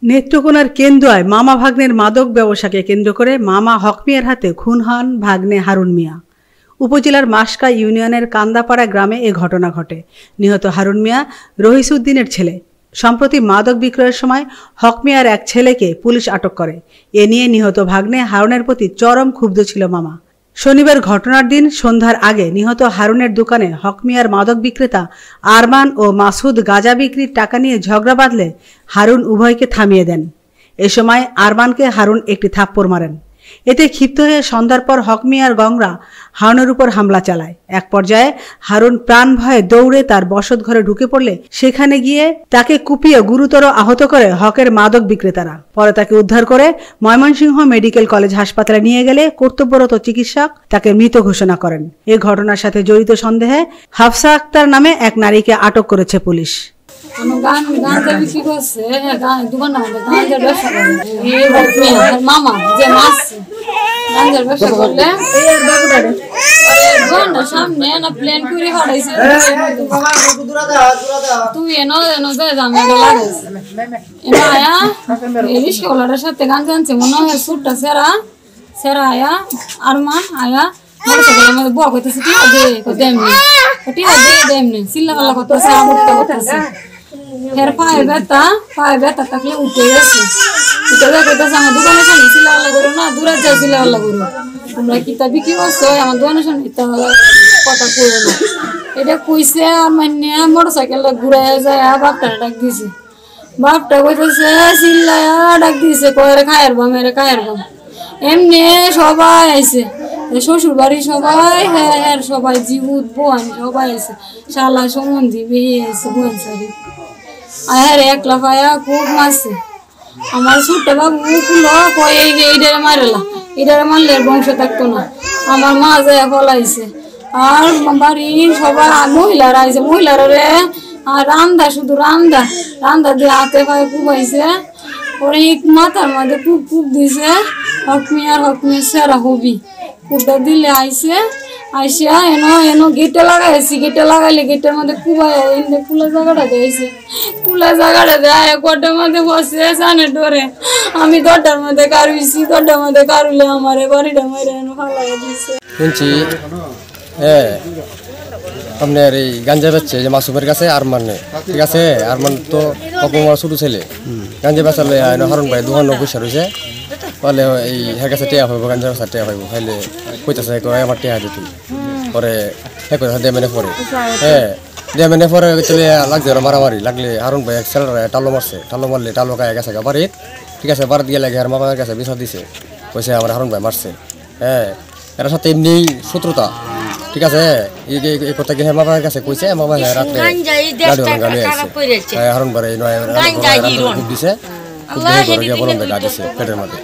নেত্রকোনার কেন্দুয়ায় মামা ভাগ্নের মাদক ব্যবসাকে কেন্দ্র করে মামা হক মিয়ার হাতে খুন হন ভাগ্নে হারুন মিয়া। উপজেলার মাসকা ইউনিয়নের কান্দাপাড়া গ্রামে এ ঘটনা ঘটে। নিহত হারুন মিয়া রহিসউদ্দিনের ছেলে। সম্প্রতি মাদক বিক্রয়ের সময় হক মিয়ার এক ছেলেকে পুলিশ আটক করে। এ নিয়ে নিহত ভাগ্নে হারুনের প্রতি চরম ক্ষুব্ধ ছিল মামা। শনিবার ঘটনার দিন সন্ধ্যার আগে নিহত হারুনের দোকানে হক মিয়ার মাদক বিক্রেতা আরমান ও মাসুদ গাঁজা বিক্রির টাকা নিয়ে ঝগড়া বাঁধলে হারুন উভয়কে থামিয়ে দেন। এ সময় আরমানকে হারুন একটি থাপ্পড় মারেন। এতে ক্ষিপ্ত হয়ে সন্ধ্যার পর হক মিয়ার গংরা হারুনের উপর হামলা চালায়। এক পর্যায়ে হারুন প্রাণ ভয়ে দৌড়ে তার বসত ঘরে ঢুকে পড়লে সেখানে গিয়ে তাকে কুপিয়ে গুরুতর আহত করে হকের মাদক বিক্রেতারা। পরে তাকে উদ্ধার করে ময়মনসিংহ মেডিকেল কলেজ হাসপাতালে নিয়ে গেলে কর্তব্যরত চিকিৎসক তাকে মৃত ঘোষণা করেন। এ ঘটনার সাথে জড়িত সন্দেহে হাফসা আক্তার নামে এক নারীকে আটক করেছে পুলিশ। গাঁজা বিক্রি করছে, দোকান গাঁজার ব্যবসা করে মামা যে মাছ গাঁজার ব্যবসা করলে সামনে না প্লেন করে হারাইছে। তুই এনো এনো আমি আগে লাগাইছি এনো আয়া রিস্কাওয়ালার সাথে গাঁজা আনছে মনে হয় সুটটা সেরা সেরা আয়া আরমান আয়া মোটরসাইকেলের মধ্যে বক হইতেছে টিয়া দে দেমনি টিয়া দেমনি চিল্লা পাল্লা করতেছে আমুকটা করতেছে। এর পায়ে ব্যথা থাকলে উঠে গেছে। উঠে দেখতেছে আমার দোকানের সামনে চিল্লা পাল্লা করো না, দূরে যাও চিল্লা পাল্লা করো। তোমরা কিতা বিক্রি করছো আমার দোকানের সামনে কথা করো না। এটা কইছে আর মানে মোটরসাইকেলটা ঘুরাই যায় বাপটারে ডাক দিছে। বাপটা কইতেছে চিল্লায়া ডাক দিছে কয়ের খায়ের বাম এর খায়ের বাম। এমনি সবাই আইছে, শ্বশুর বাড়ি সবাই হ্যাঁ সবাই জিহুদ বোন সবাই আছে, শালা সম্বন্ধী বেয়ে আছে বোন সারি আর একলা পায়া খুব মারছে। আমার ছোট্ট বাবু কুলো কয়ে এইটারে মারেলা, এইটারে মারলে বংশ থাকতো না। আমার মা যায় ফলাইছে আর বাড়ির সবাই মহিলারা আইছে, মহিলারা রে আর রান্দা শুধু রান্দা দিয়ে হাতে পায়ে কুবাইছে। পরে মাথার মধ্যে কুপ দিছে। হক মিয়ার সেরা হবি কুপটা দিলে আইসে আইসা এনো গেটে লাগাইছি। গেটে লাগাইলে গেটের মধ্যে কুবাই খোলা জায়গাটা দিয়েছে। খোলা জায়গাটা দেয় কোটার মধ্যে বসে জানে ডরে। আমি দরটার মধ্যে কারুইছি, দরটার মধ্যে কারুলে আমার বাড়িটা মাইরে ফালাই দিছে। শুনছি আপনার এই গাঞ্জা বেচছে যে মাসুমের কাছে আরমান নেই, ঠিক আছে। আরমান তো অপমার ছোট ছেলে, গাঞ্জা বেচালে হারুন ভাই দোকান পয়সা রয়েছে বলে এই হের কাছে টেয়া পাইব, গাঞ্জা বেচা টেয়া পাইব। খাইলে কইতেছে আমার টেয়া দিত। পরে হ্যাঁ কথা দেমেনে পরে দেমেনে পরে লাগছে মারামারি লাগলে হারুন ভাই এক ছেলেরা টালো মারছে। টালো মারলে টালো গায়ে গেছে বাড়ির, ঠিক আছে। বাড়ির গিয়ে লাগে আর মামার কাছে বিচার দিছে, কইছে আমার হারুন ভাই মারছে। এর সাথে এমনি শত্রুতা, ঠিক আছে। এই কথা গিয়ে মামার কাছে কইছে, মামা রাত্রে গাড়ি আসছে হারুন ভাই দিছে, বলন গা দিছে পেটের মধ্যে।